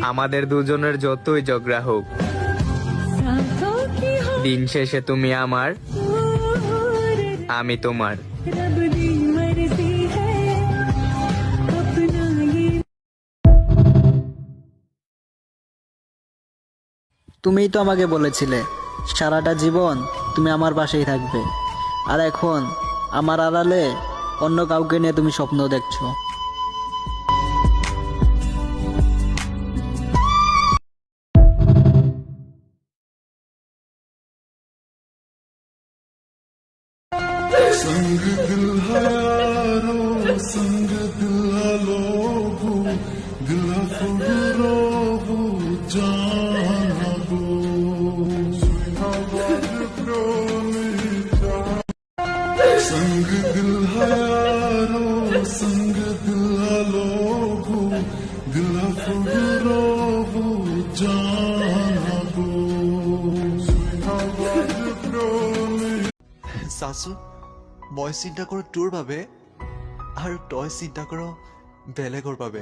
আমাদের দুজনের যতই ঝগড়া হোক, দিন শেষে তুমি আমার, আমি তোমার। তুমিই তো আমাকে বলেছিলে সারাটা জীবন তুমি আমার পাশেই থাকবে, আর এখন আমার আড়ালে অন্য কাউকে নিয়ে তুমি স্বপ্ন দেখছো। संग दिल हयारो संग दिल लोगो दिल फुगरोगो जानबो सुहावाज प्रोनिचा संग दिल हयारो संग दिल लोगो दिल फुगरोगो जानबो सुहावाज प्रोनि চাচু মই চিন্তা কৰোঁ তোৰ বাবে আৰু তই চিন্তা কৰ বেলেগৰ বাবে।